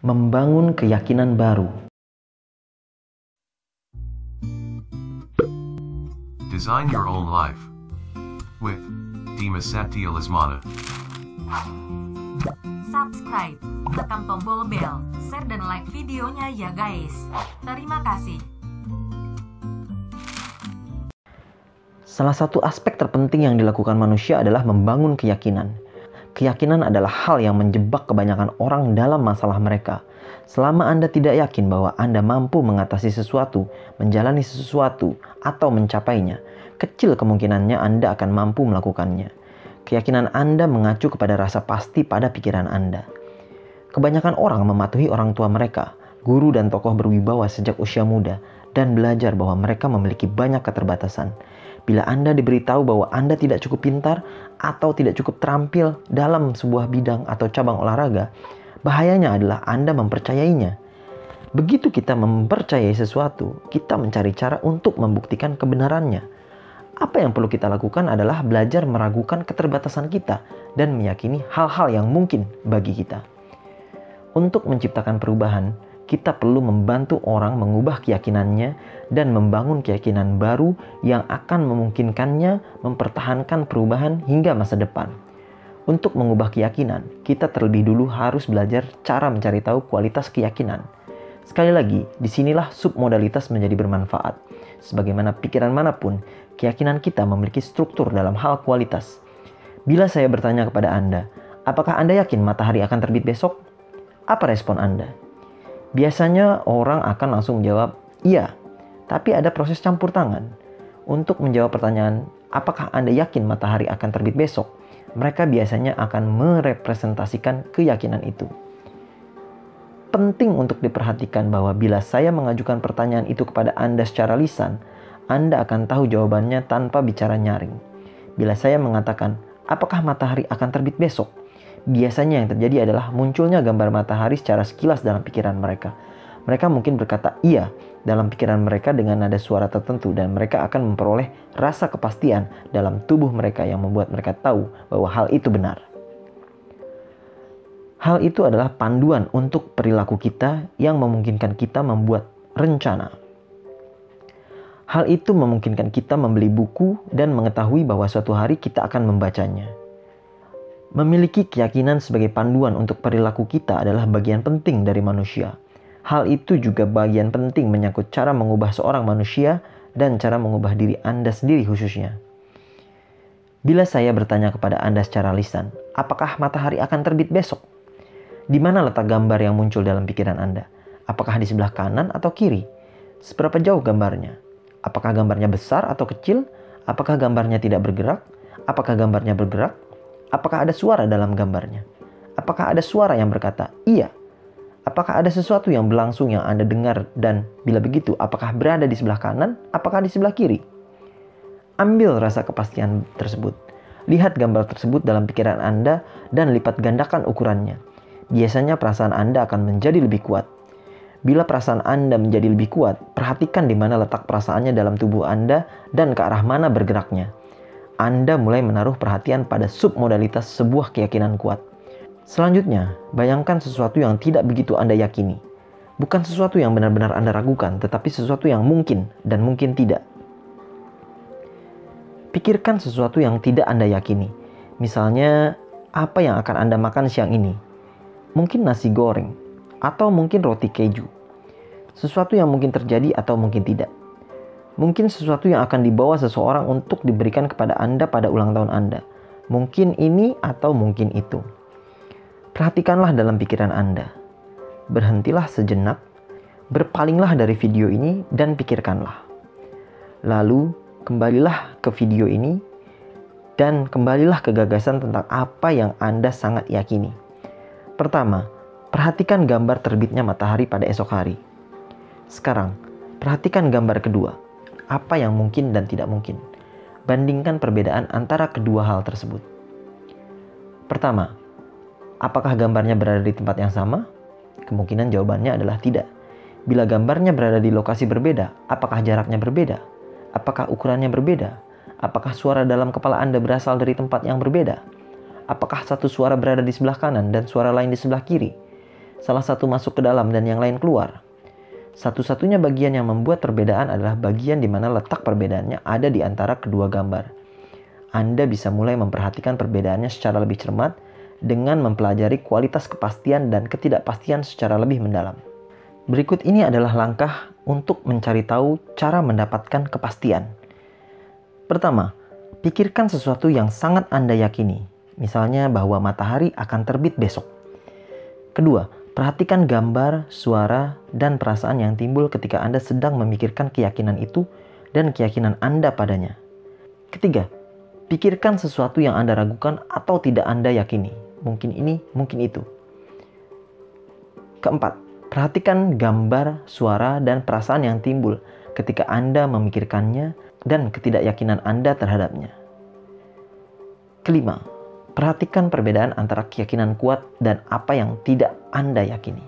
Membangun keyakinan baru. Design your own life with Dimas Satya Lesmana. Subscribe, tekan tombol bel, share dan like videonya ya guys. Terima kasih. Salah satu aspek terpenting yang dilakukan manusia adalah membangun keyakinan. Keyakinan adalah hal yang menjebak kebanyakan orang dalam masalah mereka. Selama Anda tidak yakin bahwa Anda mampu mengatasi sesuatu, menjalani sesuatu, atau mencapainya, kecil kemungkinannya Anda akan mampu melakukannya. Keyakinan Anda mengacu kepada rasa pasti pada pikiran Anda. Kebanyakan orang mematuhi orang tua mereka, guru dan tokoh berwibawa sejak usia muda, dan belajar bahwa mereka memiliki banyak keterbatasan. Bila Anda diberitahu bahwa Anda tidak cukup pintar atau tidak cukup terampil dalam sebuah bidang atau cabang olahraga, bahayanya adalah Anda mempercayainya. Begitu kita mempercayai sesuatu, kita mencari cara untuk membuktikan kebenarannya. Apa yang perlu kita lakukan adalah belajar meragukan keterbatasan kita dan meyakini hal-hal yang mungkin bagi kita. Untuk menciptakan perubahan, kita perlu membantu orang mengubah keyakinannya dan membangun keyakinan baru yang akan memungkinkannya mempertahankan perubahan hingga masa depan. Untuk mengubah keyakinan, kita terlebih dulu harus belajar cara mencari tahu kualitas keyakinan. Sekali lagi, disinilah submodalitas menjadi bermanfaat. Sebagaimana pikiran manapun, keyakinan kita memiliki struktur dalam hal kualitas. Bila saya bertanya kepada Anda, apakah Anda yakin matahari akan terbit besok? Apa respon Anda? Biasanya orang akan langsung menjawab, iya, tapi ada proses campur tangan. Untuk menjawab pertanyaan, apakah Anda yakin matahari akan terbit besok? Mereka biasanya akan merepresentasikan keyakinan itu. Penting untuk diperhatikan bahwa bila saya mengajukan pertanyaan itu kepada Anda secara lisan, Anda akan tahu jawabannya tanpa bicara nyaring. Bila saya mengatakan, apakah matahari akan terbit besok? Biasanya yang terjadi adalah munculnya gambar matahari secara sekilas dalam pikiran mereka. Mereka mungkin berkata iya dalam pikiran mereka dengan nada suara tertentu dan mereka akan memperoleh rasa kepastian dalam tubuh mereka yang membuat mereka tahu bahwa hal itu benar. Hal itu adalah panduan untuk perilaku kita yang memungkinkan kita membuat rencana. Hal itu memungkinkan kita membeli buku dan mengetahui bahwa suatu hari kita akan membacanya. Memiliki keyakinan sebagai panduan untuk perilaku kita adalah bagian penting dari manusia. Hal itu juga bagian penting menyangkut cara mengubah seorang manusia dan cara mengubah diri Anda sendiri khususnya. Bila saya bertanya kepada Anda secara lisan, apakah matahari akan terbit besok? Di mana letak gambar yang muncul dalam pikiran Anda? Apakah di sebelah kanan atau kiri? Seberapa jauh gambarnya? Apakah gambarnya besar atau kecil? Apakah gambarnya tidak bergerak? Apakah gambarnya bergerak? Apakah ada suara dalam gambarnya? Apakah ada suara yang berkata, iya? Apakah ada sesuatu yang berlangsung yang Anda dengar dan bila begitu, apakah berada di sebelah kanan? Apakah di sebelah kiri? Ambil rasa kepastian tersebut. Lihat gambar tersebut dalam pikiran Anda dan lipat gandakan ukurannya. Biasanya perasaan Anda akan menjadi lebih kuat. Bila perasaan Anda menjadi lebih kuat, perhatikan di mana letak perasaannya dalam tubuh Anda dan ke arah mana bergeraknya. Anda mulai menaruh perhatian pada submodalitas sebuah keyakinan kuat. Selanjutnya, bayangkan sesuatu yang tidak begitu Anda yakini. Bukan sesuatu yang benar-benar Anda ragukan, tetapi sesuatu yang mungkin dan mungkin tidak. Pikirkan sesuatu yang tidak Anda yakini. Misalnya, apa yang akan Anda makan siang ini? Mungkin nasi goreng, atau mungkin roti keju. Sesuatu yang mungkin terjadi atau mungkin tidak. Mungkin sesuatu yang akan dibawa seseorang untuk diberikan kepada Anda pada ulang tahun Anda. Mungkin ini atau mungkin itu. Perhatikanlah dalam pikiran Anda. Berhentilah sejenak, berpalinglah dari video ini dan pikirkanlah. Lalu kembalilah ke video ini dan kembalilah ke gagasan tentang apa yang Anda sangat yakini. Pertama, perhatikan gambar terbitnya matahari pada esok hari. Sekarang, perhatikan gambar kedua. Apa yang mungkin dan tidak mungkin. Bandingkan perbedaan antara kedua hal tersebut. Pertama, apakah gambarnya berada di tempat yang sama? Kemungkinan jawabannya adalah tidak. Bila gambarnya berada di lokasi berbeda, apakah jaraknya berbeda? Apakah ukurannya berbeda? Apakah suara dalam kepala Anda berasal dari tempat yang berbeda? Apakah satu suara berada di sebelah kanan dan suara lain di sebelah kiri? salah satu masuk ke dalam dan yang lain keluar. Satu-satunya bagian yang membuat perbedaan adalah bagian di mana letak perbedaannya ada di antara kedua gambar. Anda bisa mulai memperhatikan perbedaannya secara lebih cermat dengan mempelajari kualitas kepastian dan ketidakpastian secara lebih mendalam. Berikut ini adalah langkah untuk mencari tahu cara mendapatkan kepastian. Pertama, pikirkan sesuatu yang sangat Anda yakini, misalnya bahwa matahari akan terbit besok. Kedua, perhatikan gambar, suara, dan perasaan yang timbul ketika Anda sedang memikirkan keyakinan itu dan keyakinan Anda padanya. Ketiga, pikirkan sesuatu yang Anda ragukan atau tidak Anda yakini. Mungkin ini, mungkin itu. Keempat, perhatikan gambar, suara, dan perasaan yang timbul ketika Anda memikirkannya dan ketidakyakinan Anda terhadapnya. Kelima, perhatikan perbedaan antara keyakinan kuat dan apa yang tidak Anda yakini.